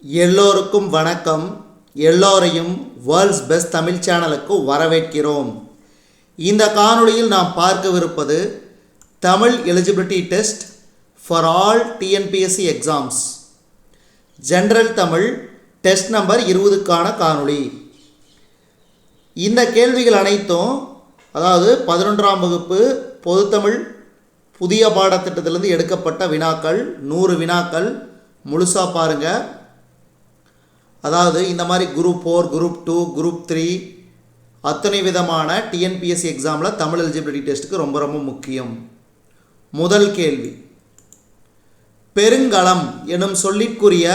எல்லோருக்கும் வணக்கம். எல்லோரையும் வேர்ல்ட்ஸ் பெஸ்ட் தமிழ் சேனலுக்கு வரவேற்கிறோம். இந்த காணொளியில் நாம் பார்க்கவிருப்பது Tamil eligibility test for all TNPSC exams general Tamil test number 20க்கான காணொளி. இந்த கேள்விகள் அனைத்தும் அதாவது 11ஆம் வகுப்பு பொதுத்தமிழ் புதிய பாடத்திட்டத்திலிருந்து எடுக்கப்பட்ட வினாக்கள். 100 வினாக்கள் முழுசாக பாருங்கள். அதாவது இந்த மாதிரி குரூப் 4, குரூப் 2, குரூப் 3 அத்தனை விதமான டிஎன்பிஎஸ்சி எக்ஸாமில் தமிழ் எலிஜிபிலிட்டி டெஸ்ட்டுக்கு ரொம்ப ரொம்ப முக்கியம். முதல் கேள்வி, பெருங்களம் எனும் சொல்லிற்குரிய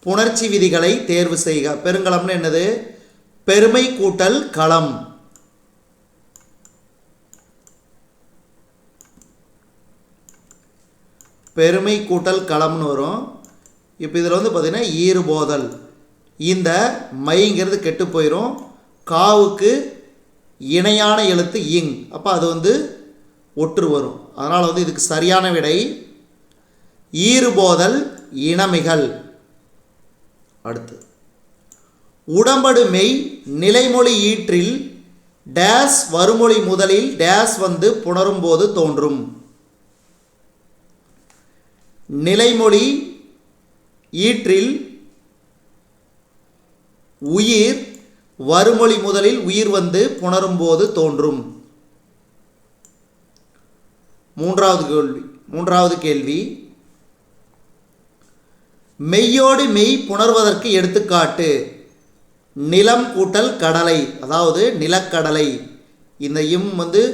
புணர்ச்சி விதிகளை தேர்வு செய்க. பெருங்களம்னு என்னது? பெருமை கூட்டல் களம். பெருமை கூட்டல் களம்னு வரும். இப்போ இதில் வந்து பார்த்திங்கன்னா ஈறுபோதல், இந்த மைங்கிறது கெட்டு போயிடும். காவுக்கு இணையான எழுத்து இங், அப்போ அது வந்து ஒற்று வரும். அதனால் வந்து இதுக்கு சரியான விடை ஈறுபோதல் இனமிகள். அடுத்து, உடம்படு மெய் நிலைமொழி ஈற்றில் டேஸ் வருமொழி முதலில் டேஸ் வந்து புணரும் போது தோன்றும். நிலைமொழி ஈற்றில் உயிர் வருமொழி முதலில் உயிர் வந்து புணரும்போது தோன்றும். மூன்றாவது கேள்வி, மெய்யோடு மெய் புணர்வதற்கு எடுத்துக்காட்டு. நிலம் கூட்டல் கடலை, அதாவது நிலக்கடலை. இந்த இம் வந்து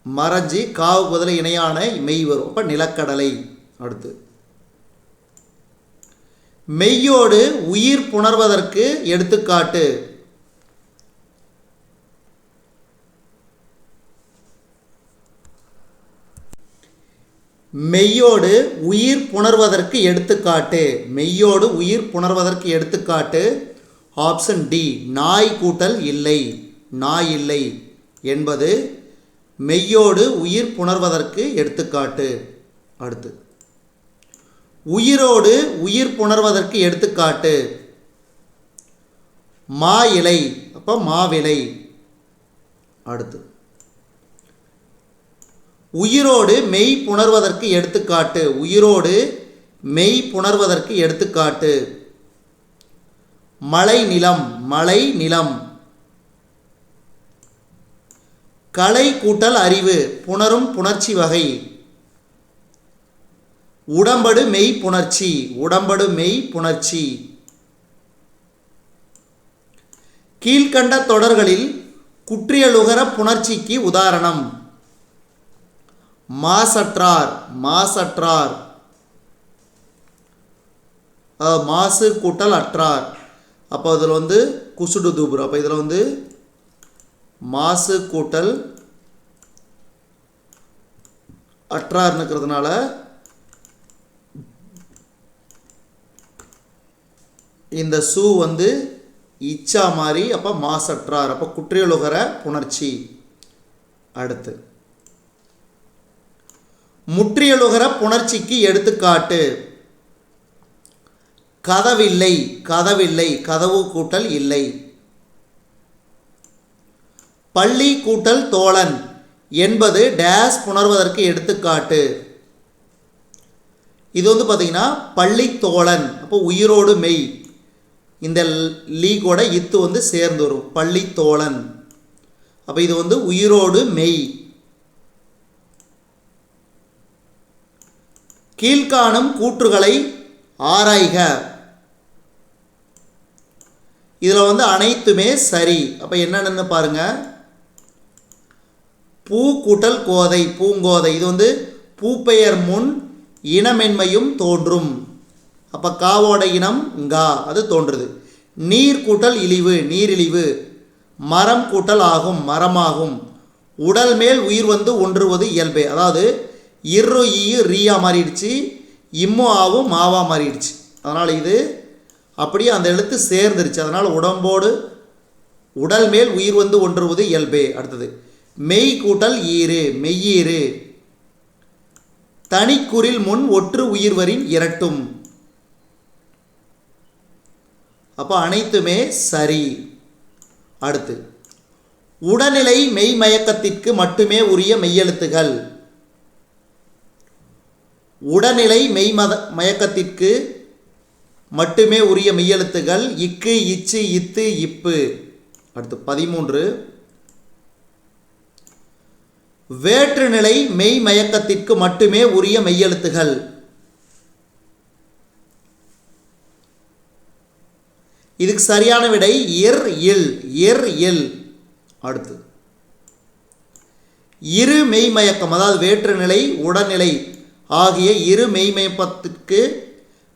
மறைஞ்சி காவு பதில் இணையான மெய் வரும், அப்போ நிலக்கடலை. அடுத்து, மெய்யோடு உயிர் புணர்வதற்கு எடுத்துக்காட்டு. மெய்யோடு உயிர் புணர்வதற்கு எடுத்துக்காட்டு. மெய்யோடு உயிர் புணர்வதற்கு எடுத்துக்காட்டு ஆப்ஷன் டி, நாய் கூட்டல் இல்லை. நாய் இல்லை என்பது மெய்யோடு உயிர் புணர்வதற்கு எடுத்துக்காட்டு. அடுத்து, உயிரோடு உயிர் புணர்வதற்கு எடுத்துக்காட்டு மா இலை, அப்போ மாவிலை. அடுத்து, உயிரோடு மெய் புணர்வதற்கு எடுத்துக்காட்டு. உயிரோடு மெய் புணர்வதற்கு எடுத்துக்காட்டு மலை நிலம். மலை நிலம். கலை கூட்டல் அறிவு புணரும் புணர்ச்சி வகை உடம்படு மெய் புணர்ச்சி. உடம்படு மெய் புணர்ச்சி. கீழ்கண்ட தொடர்களில் குற்றியலுகர புணர்ச்சிக்கு உதாரணம். மாசற்றார். மாசற்றார், மாசு கூட்டல் அற்றார், அப்போ இதில் வந்து குசுடு தூபுர். அப்போ இதில் வந்து மாசு கூட்டல் அற்றார்னு இருக்கிறதுனால இந்த சூ வந்து இச்சா மாதிரி, அப்போ மாசற்றார், அப்போ குற்றியலுகர புணர்ச்சி. அடுத்து, முற்றியலுகர புணர்ச்சிக்கு எடுத்துக்காட்டு. கதவில்லை. கதவில்லை, கதவு கூட்டல் இல்லை. பள்ளி கூட்டல் தோழன் என்பது டேஸ் புணர்வதற்கு எடுத்துக்காட்டு. இது வந்து பார்த்திங்கன்னா பள்ளி தோழன், அப்போ உயிரோடு மெய், இந்த லீகோட இத்து வந்து சேர்ந்து வரும், பள்ளி தோழன். அப்போ இது வந்து உயிரோடு மெய். கீழ்காணும் கூற்றுகளை ஆராய்க. இதில் வந்து அனைத்துமே சரி. அப்போ என்னென்னு பாருங்க. பூ கூட்டல் கோதை, பூங்கோதை. இது வந்து பூப்பெயர் முன் இனமென்மையும் தோன்றும், அப்போ காவோட இனம் கா, அது தோன்றுது. நீர் கூட்டல் இழிவு, நீரிழிவு. மரம் கூட்டல் ஆகும், மரமாகும். உடல் மேல் உயிர் வந்து ஒன்றுவது இயல்பே, அதாவது இரு ஈயு ரீயா மாறிடுச்சு, இம்மு ஆவும் மாவா மாறிடுச்சு. அதனால் இது அப்படியே அந்த எழுத்து சேர்ந்துருச்சு. அதனால் உடம்போடு உடல் மேல் உயிர் வந்து ஒன்றுவது இயல்பே. அடுத்தது, மெய் கூட்டல் ஈறு, மெய்யீறு. தனிக்குறில் முன் ஒற்று உயிர்வரின் இரட்டும். அப்போ அனைத்துமே சரி. அடுத்து உடல்நிலை மெய்மயக்கத்திற்கு மட்டுமே உரிய மெய்யெழுத்துகள். உடல்நிலை மயக்கத்திற்கு மட்டுமே உரிய மெய்யெழுத்துகள் இக்கு, இச்சு, இத்து, இப்பு. அடுத்து 13 வேற்றுநிலை மெய்மயக்கத்திற்கு மட்டுமே உரிய மெய்யெழுத்துகள். இதுக்கு சரியான விடை இர், இல். இர், இல். அடுத்து இரு மெய்மயக்கம், அதாவது வேற்றுநிலை உடல்நிலை ஆகிய இரு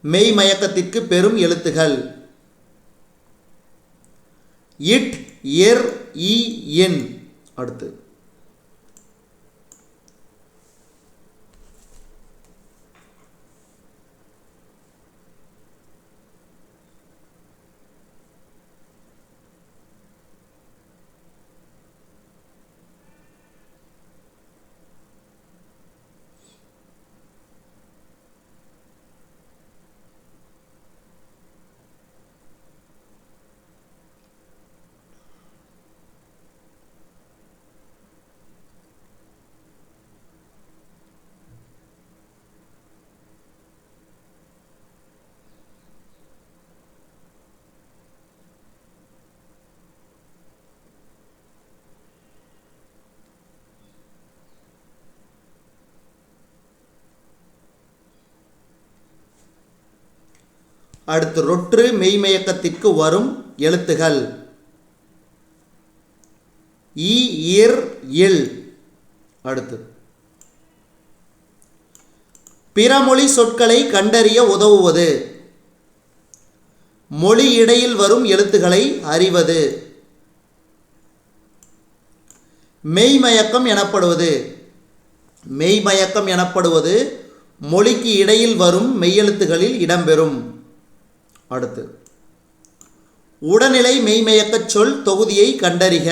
மெய்மயக்கத்திற்கு பெறும் எழுத்துகள் இட், எர், இ, என். அடுத்து அடுத்து ரொற்று மெய்மயக்கத்திற்கு வரும் எழுத்துகள் இ, இர், இல். அடுத்து பிறமொழி சொற்களை கண்டறிய உதவுவது. மொழி இடையில் வரும் எழுத்துக்களை அறிவது. மெய்மயக்கம் எனப்படுவது. மெய்மயக்கம் எனப்படுவது மொழிக்கு இடையில் வரும் மெய்யெழுத்துகளில் இடம்பெறும். அடுத்து உடல்நிலை மெய்மயக்கச் சொல் தொகுதியை கண்டறிக.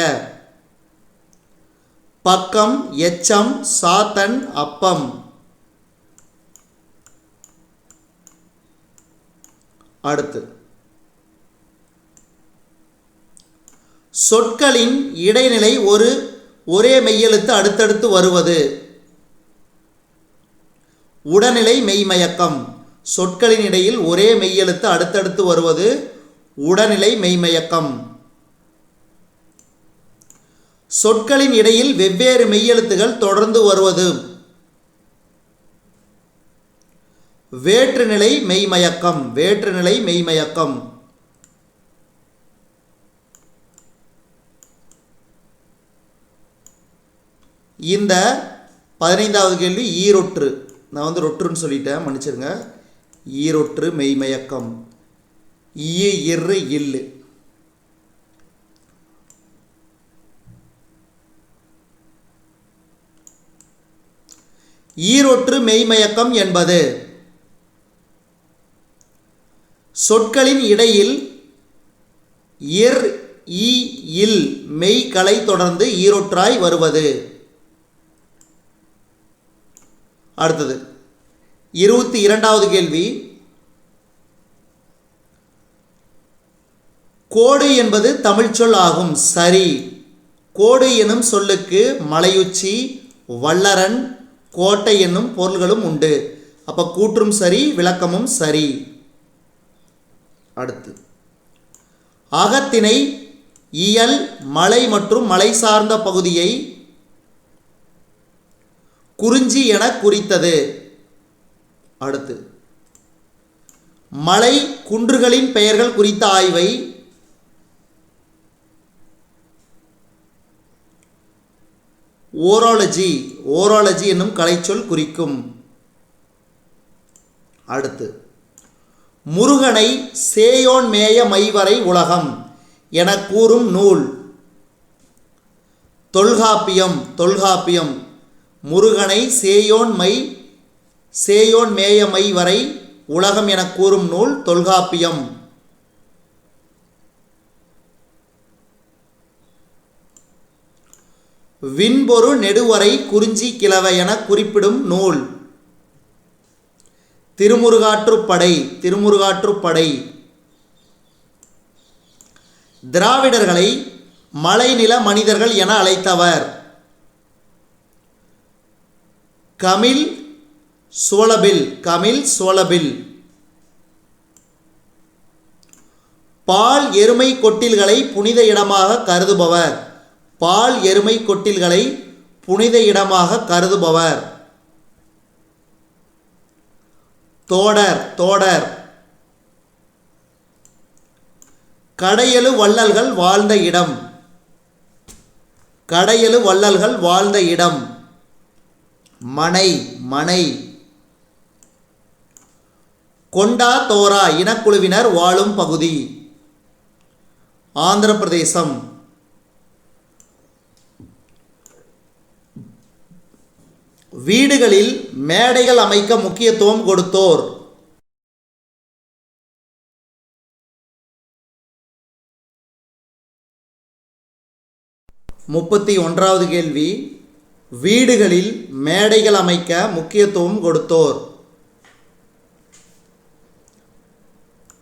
பக்கம், எச்சம், சாத்தன், அப்பம். அடுத்து சொற்களின் இடைநிலை ஒரே மெய்யெழுத்து அடுத்தடுத்து வருவது. உடல்நிலை மெய்மயக்கம். சொற்களின் இடையில் ஒரே மெய்யெழுத்து அடுத்தடுத்து வருவது உடல்நிலை மெய்மயக்கம். சொற்களின் இடையில் வெவ்வேறு மெய்யெழுத்துகள் தொடர்ந்து வருவது வேற்றுநிலை மெய்மயக்கம். வேற்றுநிலை மெய்மயக்கம். இந்த 15வது கேள்வி ஈரொற்று. நான் ரொற்றுன்னு சொல்லிட்டேன், மன்னிச்சிருங்க. ஈரொற்று மெய்மயக்கம் ஈ, இரு, இல்லு. ஈரொற்று மெய்மயக்கம் என்பது சொற்களின் இடையில் இர், இ, இல் மெய்களை தொடர்ந்து ஈரொற்றாய் வருவது. அடுத்தது 22வது கேள்வி. கோடு என்பது தமிழ்ச்சொல் ஆகும். சரி. கோடு எனும் சொல்லுக்கு மலையுச்சி, வல்லரன், கோட்டை என்னும் பொருள்களும் உண்டு. அப்போ கூற்றும் சரி, விளக்கமும் சரி. அடுத்து அகத்திணை இயல் மலை மற்றும் மலை சார்ந்த பகுதியை குறிஞ்சி என குறித்தது. அடுத்து மலை குன்றுகளின் பெயர்கள் குறித்த ஆய்வை ஓராலஜி என்னும் கலைச்சொல் குறிக்கும். அடுத்து முருகனை சேயோன் மேய மைவரை உலகம் என கூறும் நூல் தொல்காப்பியம். முருகனை சேயோன் மேய மைவரை உலகம் என கூறும் நூல் தொல்காப்பியம். விண்பொரு நெடுவரை குறிஞ்சி கிழவ என குறிப்பிடும் நூல் திருமுருகாற்றுப்படை. திராவிடர்களை மலைநில மனிதர்கள் என அழைத்தவர்? கமில் சோலபில். பால் எருமை கொட்டில்களை புனித இடமாக கருதுபவர்? பால் எருமை கொட்டில்களை புனித இடமாக கருதுபவர்? தோடர். கடையெழு வள்ளல்கள் வாழ்ந்த இடம். மனை. கொண்டா தோரா இனக்குழுவினர் வாழும் பகுதி? ஆந்திர பிரதேசம். வீடுகளில் மேடைகள் அமைக்க முக்கியத்துவம் கொடுத்தோர்? 31வது கேள்வி. வீடுகளில் மேடைகள் அமைக்க முக்கியத்துவம் கொடுத்தோர்?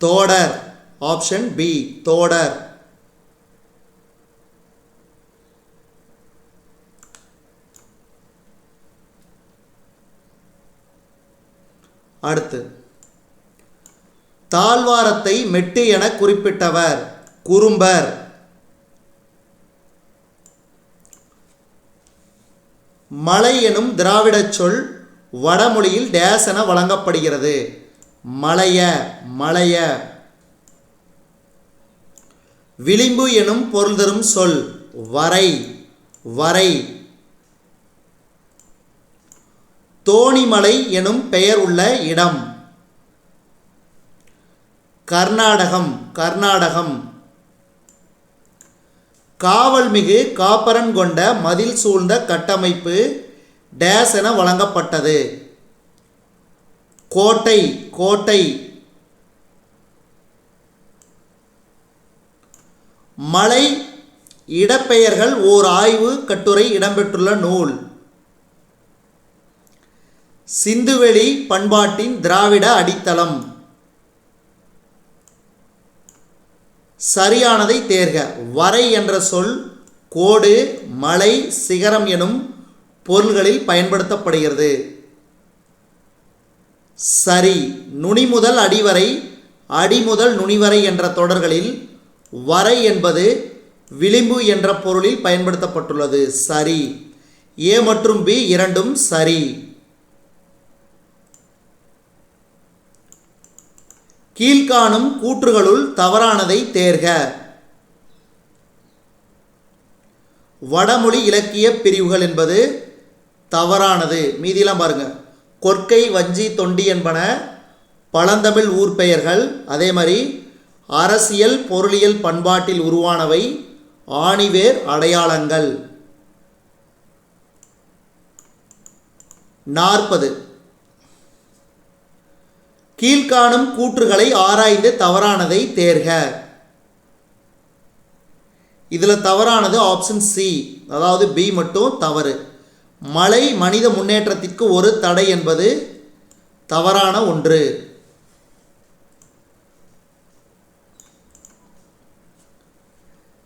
தோடர். ஆப்ஷன் பி, தோடர். அடுத்து, தாழ்வாரத்தை மெட்டு என குறிப்பிட்டவர்? குறும்பர். மலை எனும் திராவிட சொல் வடமொழியில் டேஸ் என வழங்கப்படுகிறது? மலைய. விளிம்பு எனும் பொருள் தரும் சொல்? வரை. தோணிமலை எனும் பெயர் உள்ள இடம்? கர்நாடகம். காவல்மிகு காப்பரன் கொண்ட மதில் சூழ்ந்த கட்டமைப்பு டேஸ் என வழங்கப்பட்டது? கோட்டை. மலை இடப்பெயர்கள் ஓர் ஆய்வு கட்டுரை இடம்பெற்றுள்ள நூல்? சிந்துவெளி பண்பாட்டின் திராவிட அடித்தளம். சரியானதை தேர்க. வரை என்ற சொல் கோடு, மலை, சிகரம் எனும் பொருள்களில் பயன்படுத்தப்படுகிறது. சரி. நுனி முதல் அடிவரை, அடி முதல் நுனிவரை என்ற தொடர்களில் வரை என்பது விளிம்பு என்ற பொருளில் பயன்படுத்தப்பட்டுள்ளது. சரி. ஏ மற்றும் பி இரண்டும் சரி. கீழ்காணும் கூற்றுகளுள் தவறானதை தேர்க. வடமொழி இலக்கிய பிரிவுகள் என்பது தவறானது. மீதியெல்லாம் பாருங்க. கொற்கை, வஞ்சி, தொண்டி என்பன பழந்தமிழ் ஊர் பெயர்கள். அதே மாதிரி அரசியல் பொருளியல் பண்பாட்டில் உருவானவை ஆணிவேர் அடையாளங்கள். 40. கீழ்காணும் கூற்றுகளை ஆராய்ந்து தவறானதை தேர்க. இதில் தவறானது ஆப்ஷன் சி, அதாவது பி மட்டும் தவறு. மலை மனித முன்னேற்றத்திற்கு ஒரு தடை என்பது தவறான ஒன்று.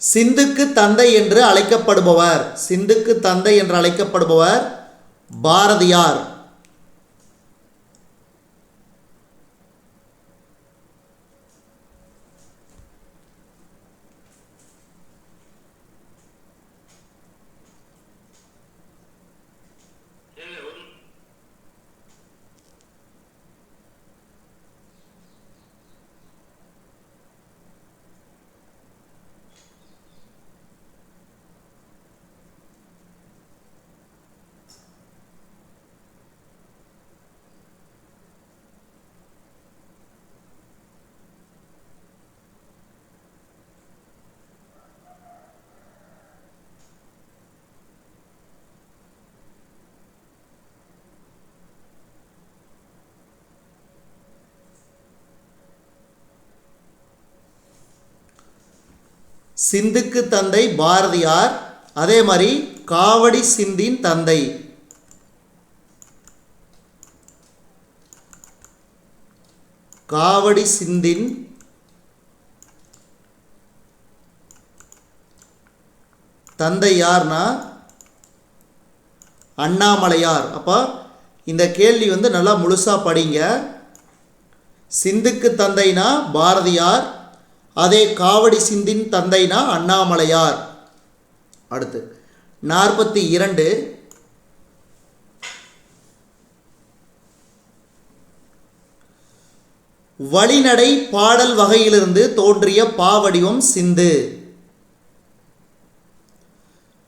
சிந்துக்கு தந்தை என்று அழைக்கப்படுபவர் பாரதியார். சிந்துக்கு தந்தை பாரதியார். அதே மாதிரி காவடி சிந்தின் தந்தை தந்தை யார்னா அண்ணாமலையார். அப்போ இந்த கேள்வி வந்து நல்லா முழுசாக படிங்க. சிந்துக்கு தந்தைனா பாரதியார், அதே காவடி சிந்தின் தந்தைனா அண்ணாமலையார். அடுத்து 42 வழிநடை பாடல் வகையிலிருந்து தோன்றிய பாவடிவம் சிந்து.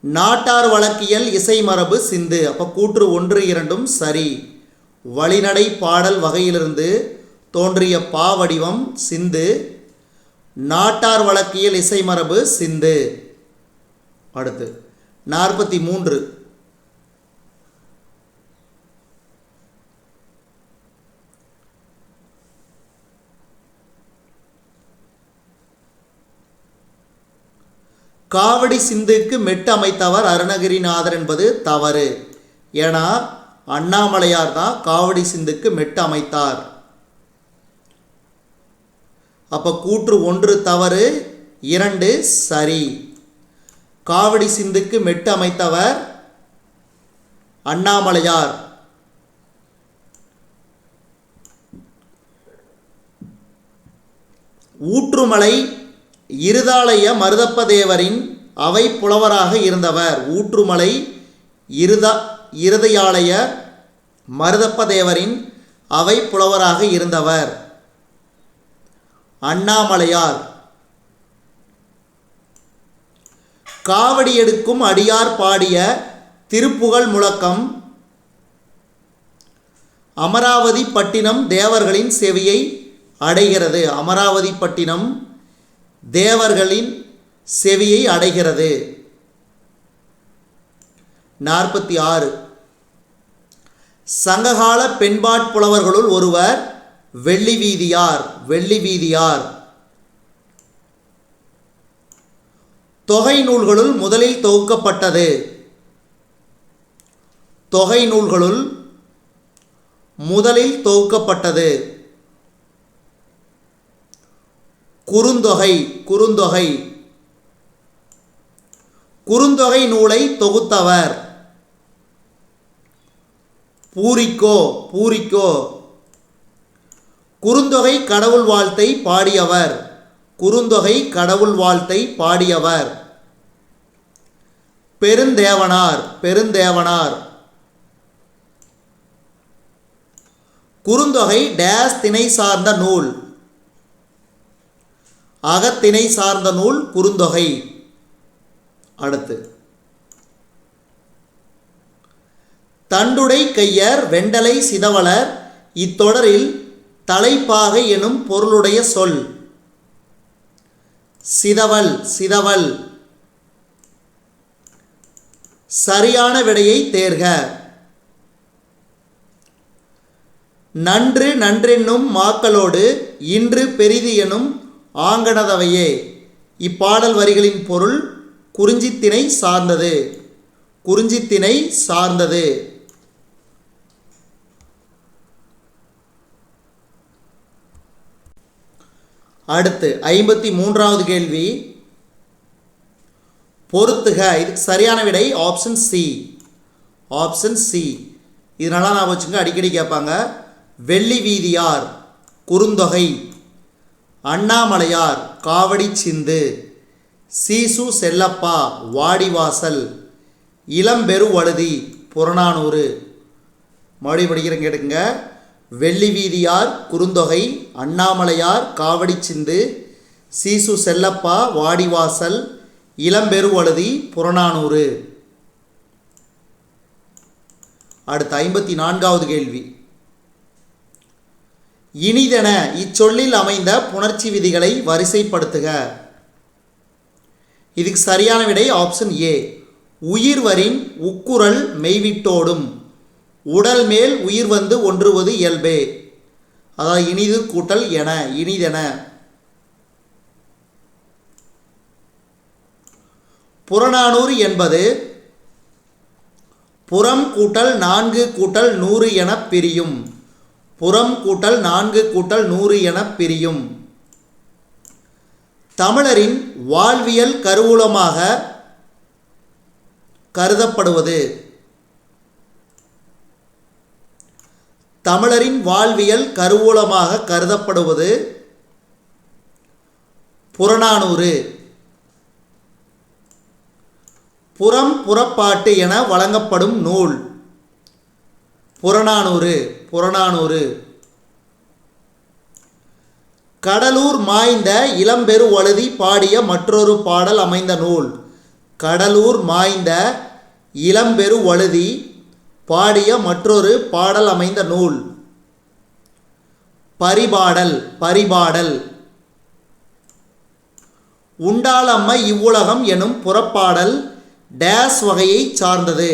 நாட்டார் வழக்கியல் இசை மரபு சிந்து. அப்போ கூற்று 1, 2 சரி. வழிநடை பாடல் வகையிலிருந்து தோன்றிய பாவடிவம் சிந்து, நாட்டார் வழக்கியல் இசை மரபு சிந்து. அடுத்து 43 காவடி சிந்துக்கு மெட்டு அமைத்தவர் அருணகிரிநாதர் என்பது தவறு. ஏன்னா அண்ணாமலையார் தான் காவடி சிந்துக்கு மெட்டு அமைத்தார். அப்போ கூற்று 1 தவறு, 2 சரி. காவடி சிந்துக்கு மெட்டு அமைத்தவர் அண்ணாமலையார். ஊற்றுமலை இருதாலய மருதப்பதேவரின் அவை புலவராக இருந்தவர். ஊற்றுமலை இருதயாலய மருதப்பதேவரின் அவை புலவராக இருந்தவர் அண்ணாமலையார். காவடி எடுக்கும் அடியார் பாடிய திருப்புகழ் முழக்கம் அமராவதி பட்டினம் தேவர்களின் செவியை அடைகிறது. அமராவதி பட்டினம் தேவர்களின் செவியை அடைகிறது. 46 சங்ககால பெண்பாட்புலவர்களுள் ஒருவர் வெள்ளி வீதியார். வெள்ளி வீதியார் தொகை நூல்களுள் முதலில் தொகுக்கப்பட்டது. தொகை நூல்களுள் முதலில் தொகுக்கப்பட்டது குறுந்தொகை. குறுந்தொகை குறுந்தொகை நூலை தொகுத்தவர் பூரிக்கோ. பூரிக்கோ குறுந்தொகை கடவுள் வாழ்த்தை பாடியவர். குறுந்தொகை கடவுள் வாழ்த்தை பாடியவர் பெருந்தேவனார். பெருந்தேவனார் குறுந்தொகை டேஸ் திணை சார்ந்த நூல். அகத்திணை சார்ந்த நூல் குறுந்தொகை. அடுத்து தண்டுடை கையர் வெண்டலை சிதவலர் இத்தொடரில் தலைப்பாகை எனும் பொருளுடைய சொல் சிதவல். சிதவல் சரியான விடையை தேர்க. நன்று நன்றென்னும் மாக்களோடு இன்று பெரிது எனும் ஆங்கனதவையே. இப்பாடல் வரிகளின் பொருள் குறிஞ்சித்திணை சார்ந்தது. குறிஞ்சித்திணை சார்ந்தது. அடுத்து 53வது கேள்வி. பொறுத்துக. இதுக்கு சரியான விடை ஆப்ஷன் சி. Option C. இதனால நான் வச்சுங்க, அடிக்கடி கேட்பாங்க. வெள்ளி வீதியார் குறுந்தொகை, அண்ணாமலையார் காவடி சிந்து, சீசு செல்லப்பா வாடிவாசல், இளம்பெரு வழுதி புறநானூறு. மறுபடியும் படிக்கிறேன் கேட்டுங்க. வெள்ளி வீதியார் குறுந்தொகை, அண்ணாமலையார் காவடி சிந்து, சீசு செல்லப்பா வாடிவாசல், இளம்பெரு வழுதி புறநானூறு. அடுத்து 54வது கேள்வி. இனிதென இச்சொல்லில் அமைந்த புணர்ச்சி விதிகளை வரிசைப்படுத்துக. இதுக்கு சரியான விடை ஆப்ஷன் ஏ. உயிர்வரின் உக்குரல் மெய்விட்டோடும், உடல் மேல் உயிர் வந்து ஒன்றுவது இயல்பே. அதாவது இனிது கூட்டல் என, இனிதென. புறநானூறு என்பது புறம் கூட்டல் 4 கூட்டல் 100 என பிரியும். புறம் கூட்டல் 4 கூட்டல் 100 என பிரியும். தமிழரின் வாழ்வியல் கருவூலமாக கருதப்படுவது. தமிழரின் வாழ்வியல் கருவூலமாக கருதப்படுவது புறநானூறு. புறம் புறப்பாட்டு என வழங்கப்படும் நூல் புறநானூறு. புறநானூறு. கடலூர் மாய்ந்த இளம்பெரு வழுதி பாடிய மற்றொரு பாடல் அமைந்த நூல். கடலூர் மாய்ந்த இளம்பெரு வழுதி பாடிய மற்றொரு பாடல் அமைந்த நூல் பரிபாடல். பரிபாடல். உண்டாளம்மை இவ்வுலகம் எனும் புறப்பாடல் டேஸ் வகையை சார்ந்தது.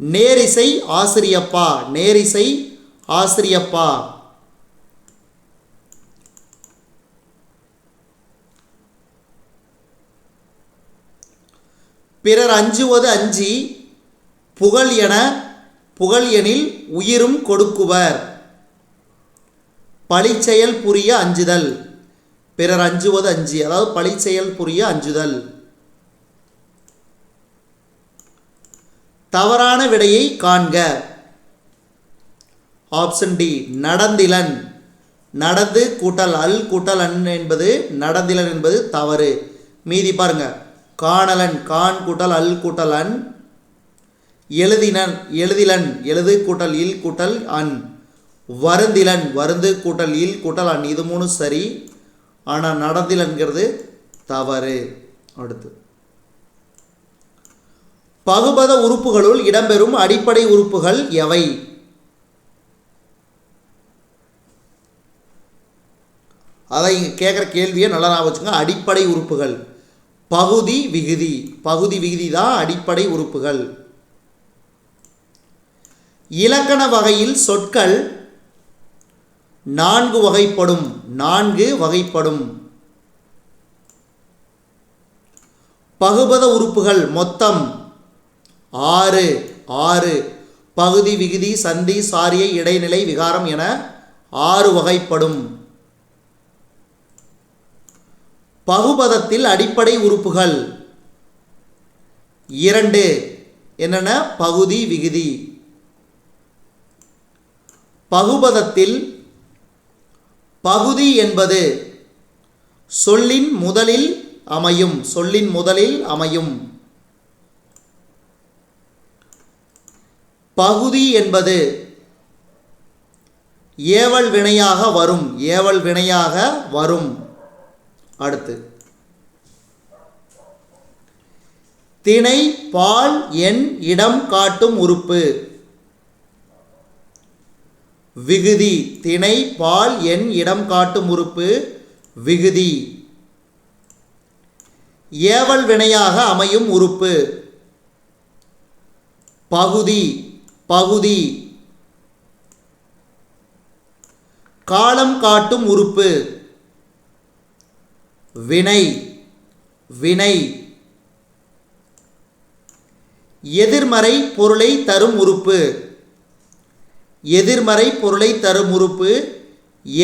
நேரிசை ஆசிரியப்பா. நேரிசை ஆசிரியப்பா. பிறர் அஞ்சுவது அஞ்சி புகழ் எனில் உயிரும் கொடுக்குவர். பழிச்செயல் புரிய அஞ்சுதல். பிறர் அஞ்சுவது அஞ்சி, அதாவது பழிச்செயல் புரிய அஞ்சுதல். தவறான விடையை காண்க. ஆப்ஷன் டி நடந்திலன். நடந்து கூட்டல் அல் கூட்டல் அன் என்பது நடந்திலன் என்பது தவறு. மீதி பாருங்க. காணலன் கான் கூட்டல் அல் கூட்டல் அன். எழுதினன் எழுதிலன் எழுது கூட்டல் இல் கூட்டல் அன். வருந்திலன் வருந்து கூட்டல் இல் கூட்டல் அன். இது மூணு சரி, ஆனால் நடந்திலன்கிறது தவறு. அடுத்து பகுபத உறுப்புகளுள் இடம்பெறும் அடிப்படை உறுப்புகள் எவை? அதை இங்கே கேட்குற கேள்வியை நல்லா ஞாபகம் வச்சுங்க. அடிப்படை உறுப்புகள் பகுதி விகுதி. பகுதி விகுதி தான் அடிப்படை உறுப்புகள். இலக்கண வகையில் சொற்கள் 4 வகைப்படும். 4 வகைப்படும். பகுபத உறுப்புகள் மொத்தம் 6. 6. பகுதி விகுதி சந்தி சாரியை இடைநிலை விகாரம் என 6 வகைப்படும். பகுபதத்தில் அடிப்படை உறுப்புகள் 2. என்னென்ன? பகுதி விகுதி. பகுபதத்தில் பகுதி என்பது சொல்லின் முதலில் அமையும். சொல்லின் முதலில் அமையும். பகுதி என்பது ஏவல் வினையாக வரும். ஏவல் வினையாக வரும். அடுத்து திணை பால் எண் இடம் காட்டும் உறுப்பு விகுதி. திணை பால் எண் இடம் காட்டும் உறுப்பு விகுதி. ஏவல் வினையாக அமையும் உறுப்பு பகுதி. பகுதி. காலம் காட்டும் உறுப்பு வினை. வினை. எதிர்மறை பொருளை தரும் உறுப்பு. எதிர்மறை பொருளை தரும் உறுப்பு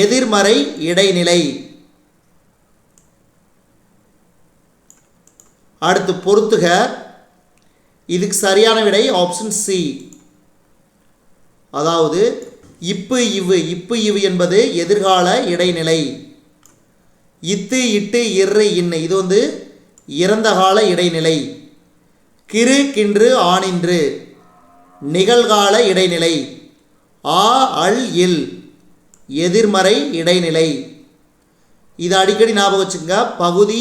எதிர்மறை இடைநிலை. அடுத்து பொறுத்துக. இதுக்கு சரியான விடை ஆப்ஷன் சி. அதாவது இப்பு இவ்வு. இப்பு இவ்வு என்பது எதிர்கால இடைநிலை. இத்து இட்டு இரு இன்னு இது இறந்த கால இடைநிலை. கிறு கின்று ஆனின்று நிகழ்கால இடைநிலை. ஆ அல் இல் எதிர்மறை இடைநிலை. இது அடிக்கடி ஞாபகம் வச்சுங்க. பகுதி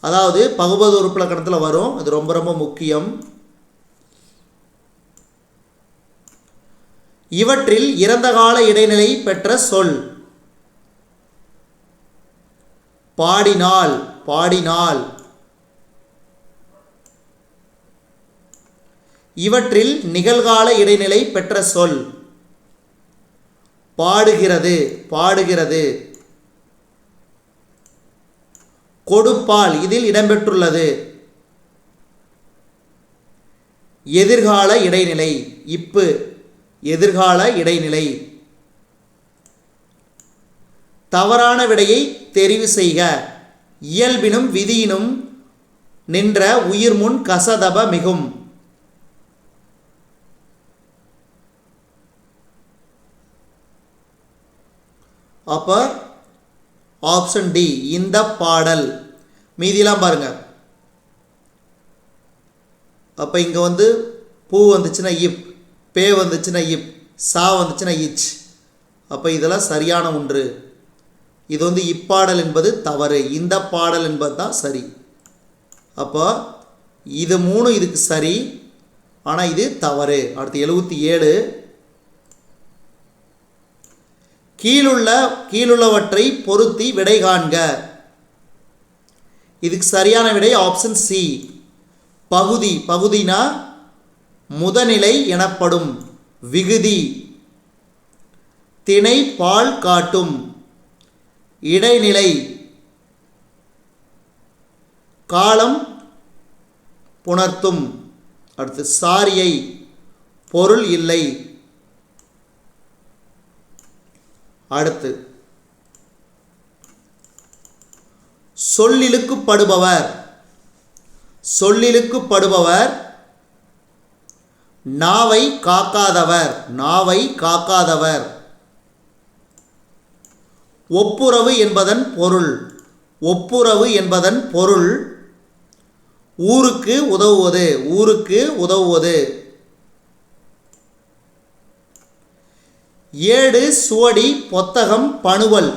அதாவது பகுபத உறுப்பிலக்கணத்தில் வரும். இது ரொம்ப ரொம்ப முக்கியம். இவற்றில் இறந்த கால இடைநிலை பெற்ற சொல் பாடினால். பாடினால். இவற்றில் நிகழ்கால இடைநிலை பெற்ற சொல் பாடுகிறது. பாடுகிறது. கொடுப்பால் இதில் இடம்பெற்றுள்ளது எதிர்கால இடைநிலை. இப்பு எதிர்கால இடைநிலை. தவறான விடையை தெரிவு செய்க. இயல்பினும் விதியினும் நின்ற உயிர் முன் கசதப மிகும். அப்ப ஆப்ஷன் டி இந்த பாடல். மீதிலாம் பாருங்க. அப்ப இங்க வந்து பூ வந்துச்சுன்னா இப், பே வந்துச்சுன்னா இப், சா வந்துச்சுன்னா இச். அப்ப இதெல்லாம் சரியான ஒன்று. இது வந்து இப்பாடல் என்பது தவறு, இந்த பாடல் என்பது தான் சரி. அப்போ இது 3 இதுக்கு சரி, ஆனால் இது தவறு. அடுத்து 77. கீழுள்ளவற்றை பொருத்தி விடை காண்க. இதுக்கு சரியான விடை ஆப்ஷன் சி பகுதி. பகுதினா முதநிலை எனப்படும். விகுதி திணை பால் காட்டும். இடைநிலை காலம் புணர்த்தும். அடுத்து சாரியை பொருள் இல்லை. அடுத்து சொல்லிலுக்குப்படுபவர். சொல்லிலுக்குப்படுபவர் நாவை காக்காதவர். நாவை காக்காதவர். ஒப்புரவு என்பதன் பொருள். ஒப்புரவு என்பதன் பொருள் ஊருக்கு உதவுவது. ஊருக்கு உதவுவது. ஏடு சுவடி பொத்தகம் பணுவல்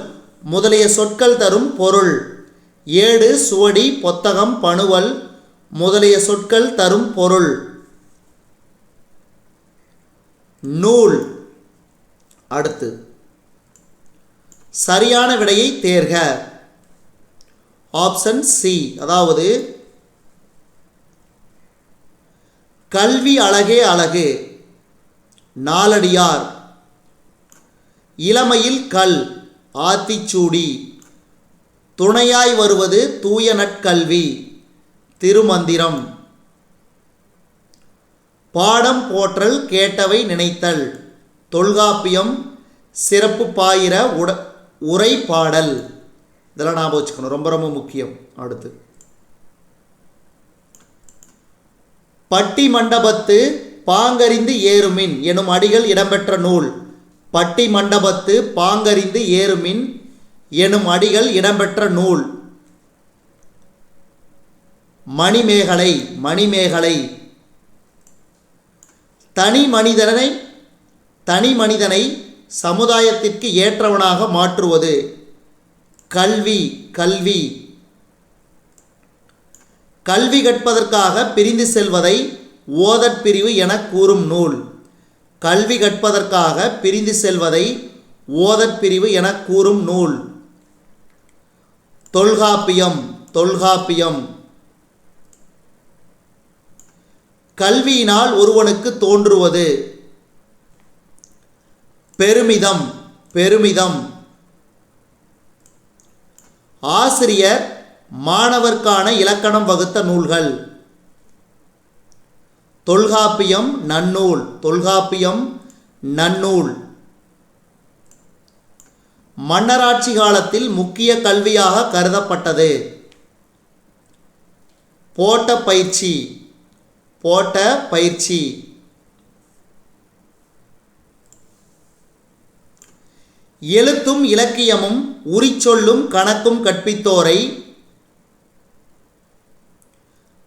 முதலிய சொற்கள் தரும் பொருள். ஏடு சுவடி பொத்தகம் பணுவல் முதலிய சொற்கள் தரும் பொருள். நூல். அடுத்து சரியான விடையை தேர்க. ஆப்ஷன் சி, அதாவது கல்வி அழகே அழகு. நாலடியார். இளமையில் கல். ஆத்திச்சூடி. துணையாய் வருவது தூய நற்கல்வி. திருமந்திரம். பாடம் போற்றல் கேட்டவை நினைத்தல். தொல்காப்பியம். சிறப்பு பாயிர உரை பாடல். இதெல்லாம் ஞாபகம் வச்சுக்கணும், ரொம்ப ரொம்ப முக்கியம். அடுத்து பட்டி மண்டபத்து பாங்கறிந்து ஏறுமின் எனும் அடிகள் இடம்பெற்ற நூல். பட்டி மண்டபத்து பாங்கறிந்து ஏறுமின் எனும் அடிகள் இடம்பெற்ற நூல். மணிமேகலை. மணிமேகலை. தனி மனிதனை சமுதாயத்திற்கு ஏற்றவனாக மாற்றுவது. கல்வி. கல்வி. கல்வி கற்பதற்காக பிரிந்து செல்வதை ஓதற்பிரிவு என கூறும் நூல். கல்வி கற்பதற்காக பிரிந்து செல்வதை ஓதற்பிரிவு என கூறும் நூல். தொல்காப்பியம். தொல்காப்பியம். கல்வியினால் ஒருவனுக்கு தோன்றுவது. பெருமிதம். பெருமிதம். ஆசிரியர் மாணவர்க்கான இலக்கணம் வகுத்த நூல்கள். தொல்காப்பியம் நன்னூல். தொல்காப்பியம் நன்னூல். மன்னராட்சி காலத்தில் முக்கிய கல்வியாக கருதப்பட்டது. போட்ட பயிற்சி. போட்ட பயிற்சி. எழுத்தும் இலக்கியமும் உரிச்சொல்லும் கணக்கும் கற்பித்தோரை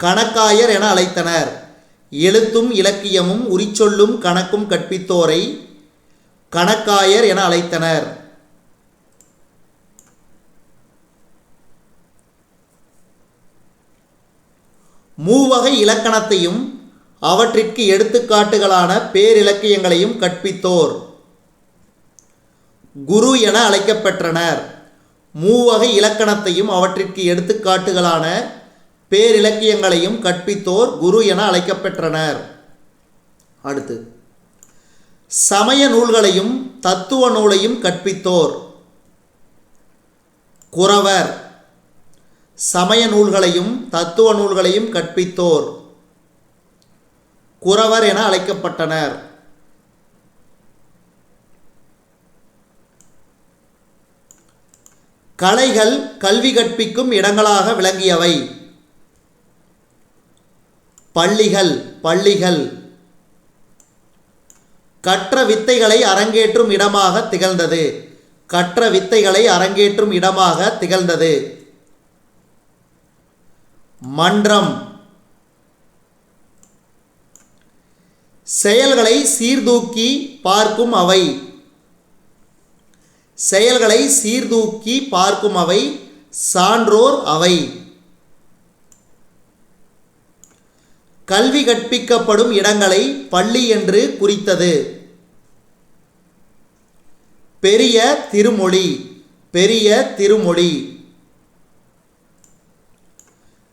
கணக்காயர் என அழைத்தனர். எழுத்தும் இலக்கியமும் உரிச்சொல்லும் கணக்கும் கற்பித்தோரை கணக்காயர் என அழைத்தனர். மூவகை இலக்கணத்தையும் அவற்றிற்கு எடுத்துக்காட்டுகளான பேரிலக்கியங்களையும் கற்பித்தோர் குரு என அழைக்கப்பெற்றனர். மூவகை இலக்கணத்தையும் அவற்றிற்கு எடுத்துக்காட்டுகளான பேரிலக்கியங்களையும் கற்பித்தோர் குரு என அழைக்கப்பெற்றனர். அடுத்து சமய நூல்களையும் தத்துவ நூலையும் கற்பித்தோர் குரவர். சமய நூல்களையும் தத்துவ நூல்களையும் கற்பித்தோர் குரவர் என அழைக்கப்பட்டனர். கலைகள் கல்வி கற்பிக்கும் இடங்களாக விளங்கியவை. பள்ளிகள் பள்ளிகள். கற்ற வித்தைகளை அரங்கேற்றும் இடமாக திகழ்ந்தது. கற்ற வித்தைகளை அரங்கேற்றும் இடமாக திகழ்ந்தது. மன்றம். செயல்களை சீர்தூக்கி பார்க்கும் அவை. செயல்களை சீர்தூக்கி பார்க்கும் அவை சான்றோர் அவை. கல்வி கற்பிக்கப்படும் இடங்களை பள்ளி என்று குறித்தது. பெரிய திருமொழி பெரிய திருமொழி.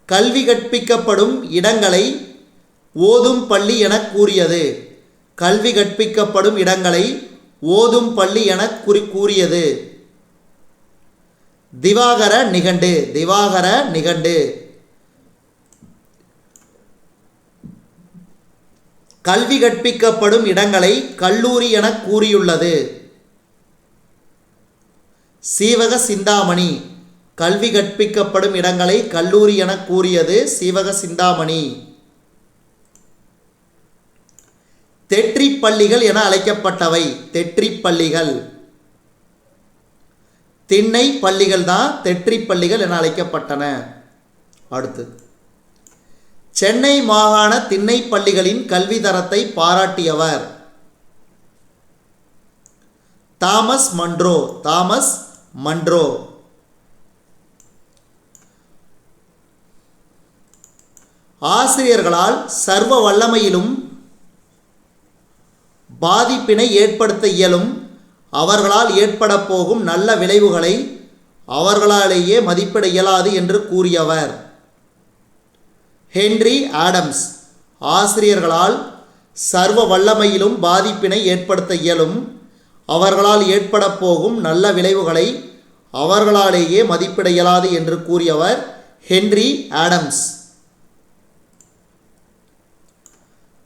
கல்வி கற்பிக்கப்படும் இடங்களை ஓதும் பள்ளி என கூறியது. கல்வி கற்பிக்கப்படும் இடங்களை ஓதும் பள்ளி என கூறியது. திவாகர நிகண்டு திவாகர நிகண்டு. கல்வி கற்பிக்கப்படும் இடங்களை கல்லூரி என கூறியுள்ளது. சீவக சிந்தாமணி. கல்வி கற்பிக்கப்படும் இடங்களை கல்லூரி என கூறியது சீவக சிந்தாமணி. தெற்றி பள்ளிகள் என அழைக்கப்பட்டவை. தெற்றி பள்ளிகள். திண்ணை பள்ளிகள் தான் தெற்றி பள்ளிகள் என அழைக்கப்பட்டன. அடுத்து, சென்னை மாகாண திண்ணை பள்ளிகளின் கல்வி தரத்தை பாராட்டியவர். Thomas Munro Thomas Munro. ஆசிரியர்களால் சர்வ வல்லமையிலும் பாதிப்பினை ஏற்படுத்த இயலும். அவர்களால் ஏற்பட போகும் நல்ல விளைவுகளை அவர்களாலேயே மதிப்பிட இயலாது என்று கூறியவர். Henry Adams. ஆசிரியர்களால் சர்வ வல்லமையிலும் பாதிப்பினை ஏற்படுத்த இயலும். அவர்களால் ஏற்பட போகும் நல்ல விளைவுகளை அவர்களாலேயே மதிப்பிட இயலாது என்று கூறியவர் ஹென்றி ஆடம்ஸ்.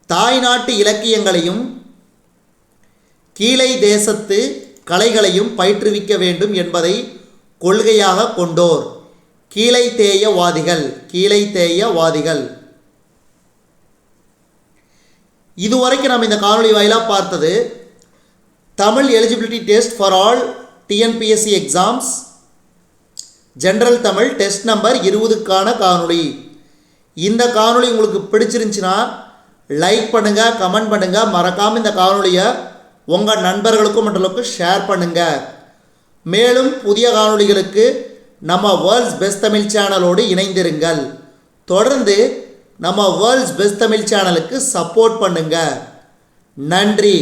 தாய்நாட்டு இலக்கியங்களையும் கீழை தேசத்து கலைகளையும் பயிற்றுவிக்க வேண்டும் என்பதை கொள்கையாக கொண்டோர். கீழைத்தேயவாதிகள் கீழைத்தேயவாதிகள். இதுவரைக்கும் நம்ம இந்த காணொளி வாயிலாக பார்த்தது Tamil eligibility test for all TNPSC exams general Tamil test number 20க்கான காணொளி. இந்த காணொளி உங்களுக்கு பிடிச்சிருந்துச்சுன்னா லைக் பண்ணுங்கள், கமெண்ட் பண்ணுங்கள். மறக்காமல் இந்த காணொளியை உங்கள் நண்பர்களுக்கும் மற்றவர்களுக்கும் ஷேர் பண்ணுங்கள். மேலும் புதிய காணொளிகளுக்கு நம்ம வேர்ல்ட்ஸ் பெஸ்ட் தமிழ் சேனலோடு இணைந்திருங்கள். தொடர்ந்து நம்ம வேர்ல்ட்ஸ் பெஸ்ட் தமிழ் சேனலுக்கு சப்போர்ட் பண்ணுங்கள். நன்றி.